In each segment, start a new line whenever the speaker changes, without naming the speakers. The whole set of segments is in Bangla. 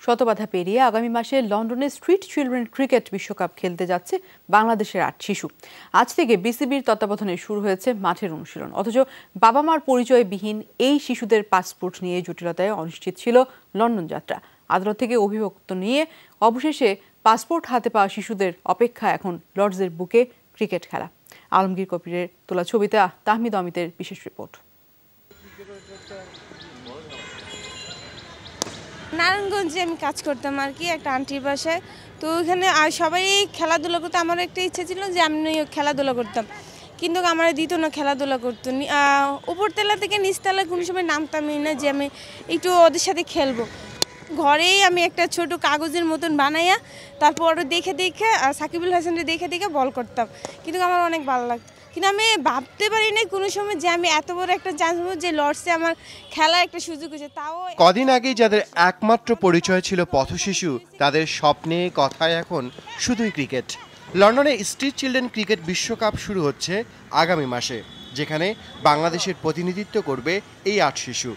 শতবাধা পেরিয়ে আগামী মাসে লন্ডনে স্ট্রিট চিলড্রেন ক্রিকেট বিশ্বকাপ খেলতে যাচ্ছে বাংলাদেশের ৮ শিশু। আজ থেকে বিসিবির তত্ত্বাবধানে শুরু হয়েছে মাঠের অনুশীলন। অথচ বাবা মার পরিচয়বিহীন এই শিশুদের পাসপোর্ট নিয়ে জটিলতায় অনিশ্চিত ছিল লন্ডন যাত্রা। আদালত থেকে অভিযোগ নিয়ে অবশেষে পাসপোর্ট হাতে পাওয়া শিশুদের অপেক্ষা এখন লর্ডসের বুকে ক্রিকেট খেলা। আলমগীর কবিরের তোলা ছবিতে তাহমিদ অমিতের বিশেষ রিপোর্ট।
নারায়ণগঞ্জে আমি কাজ করতাম আর কি, একটা আন্টির বাসায়। তো ওইখানে সবাই খেলাধুলা করতো। আমার একটা ইচ্ছে ছিল যে আমি খেলাধুলা করতাম, কিন্তু আমার দিত না খেলাধুলা করতো। উপরতলা থেকে নিচতলা কোনো সময় নামতামই না যে আমি একটু ওদের সাথে খেলবো। ঘরেই আমি একটা ছোট কাগজের মতন বানাইয়া তারপর দেখে দেখে সাকিবুল হাসানকে দেখে দেখে বল করতাম, কিন্তু আমার অনেক ভালো লাগতো। কিন্তু আমি ভাবতে পারি নাই কোনো সময় যে আমি এত বড় একটা চান্স পাবো, যে লর্ডসে আমার খেলার একটা সুযোগ হয়েছে। তাও
কদিন আগেই যাদের একমাত্র পরিচয় ছিল পথশিশু, তাদের স্বপ্নে কথায় এখন শুধুই ক্রিকেট। লন্ডনে স্ট্রিট চিলড্রেন ক্রিকেট বিশ্বকাপ শুরু হচ্ছে আগামী মাসে, যেখানে বাংলাদেশের প্রতিনিধিত্ব করবে এই ৮ শিশু।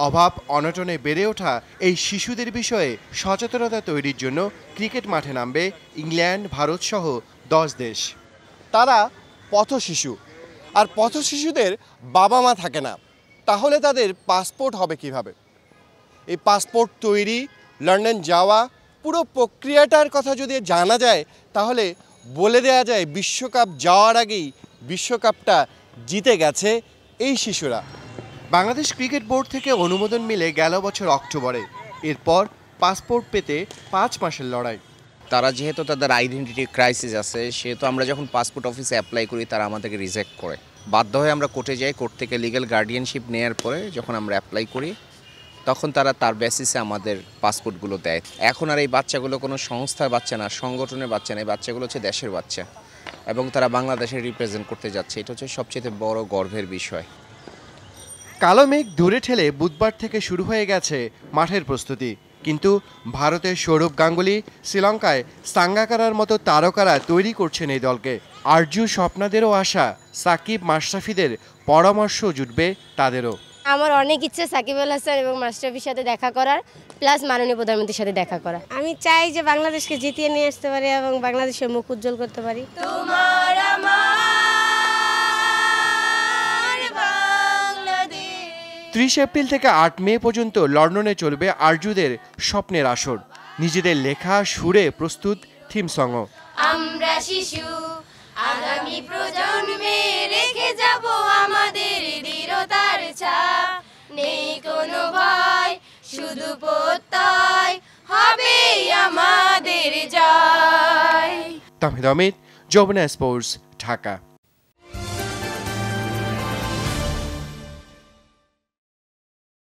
অভাব অনটনে বেড়ে ওঠা এই শিশুদের বিষয়ে সচেতনতা তৈরির জন্য ক্রিকেট মাঠে নামবে ইংল্যান্ড, ভারত সহ 10 দেশ। তারা পথশিশু, আর পথশিশুদের বাবা মা থাকে না, তাহলে তাদের পাসপোর্ট হবে কিভাবে? এই পাসপোর্ট তৈরি, লন্ডন যাওয়া, পুরো প্রক্রিয়াটার কথা যদি জানা যায়, তাহলে বলে দেওয়া যায় বিশ্বকাপ যাওয়ার আগেই বিশ্বকাপটা জিতে গেছে এই শিশুরা। বাংলাদেশ ক্রিকেট বোর্ড থেকে অনুমোদন মিলে গেল বছর অক্টোবরে। এরপর পাসপোর্ট পেতে 5 মাসের লড়াই।
তারা যেহেতু তাদের আইডেন্টিটি ক্রাইসিস আছে, সেহেতু আমরা যখন পাসপোর্ট অফিসে অ্যাপ্লাই করি তারা আমাদেরকে রিজেক্ট করে। বাধ্য হয়ে আমরা কোর্টে যাই। কোর্ট থেকে লিগ্যাল গার্ডিয়ানশিপ নেওয়ার পরে যখন আমরা অ্যাপ্লাই করি, তখন তারা তার বেসিসে আমাদের পাসপোর্টগুলো দেয়। এখন আর এই বাচ্চাগুলো কোনো সংস্থার বাচ্চা না, সংগঠনের বাচ্চা না, এই বাচ্চাগুলো হচ্ছে দেশের বাচ্চা, এবং তারা বাংলাদেশে রিপ্রেজেন্ট করতে যাচ্ছে। এটা হচ্ছে সবচেয়ে বড় গর্বের বিষয়।
কালো মেঘ দূরে ঠেলে বুধবার থেকে শুরু হয়ে গেছে মাঠের প্রস্তুতি, কিন্তু ভারতের সৌরভ গাঙ্গুলি, শ্রীলঙ্কায় সাঙ্গাকারার মতো তারকারা তৈরি করছেন এই দলকে। আরজু স্বপ্নাদেরও আশা সাকিব মাশরাফিদের পরামর্শ জুটবে তাদেরও।
আমার অনেক ইচ্ছে সাকিব আল হাসান এবং মাশরাফির সাথে দেখা করার, প্লাস মাননীয় প্রধানমন্ত্রীর সাথে দেখা করা। আমি চাই যে বাংলাদেশকে জিতিয়ে নিয়ে আসতে পারি এবং বাংলাদেশের মুখ উজ্জ্বল করতে পারি।
30 এপ্রিল থেকে 8 মে পর্যন্ত লন্ডনে চলবে আরজুদের স্বপ্নের আসর। নিজেদের লেখা সুরে প্রস্তুত থিম সংও।
আমরা শিশু, আগামী প্রজন্মে রেখে যাব আমাদের দৃঢ়তার ছাপ। নেই কোনো ভয়, শুধু প্রত্যয়, হবে আমাদের জয়।
তাহমিদ অমিত, যমুনা স্পোর্টস, ঢাকা।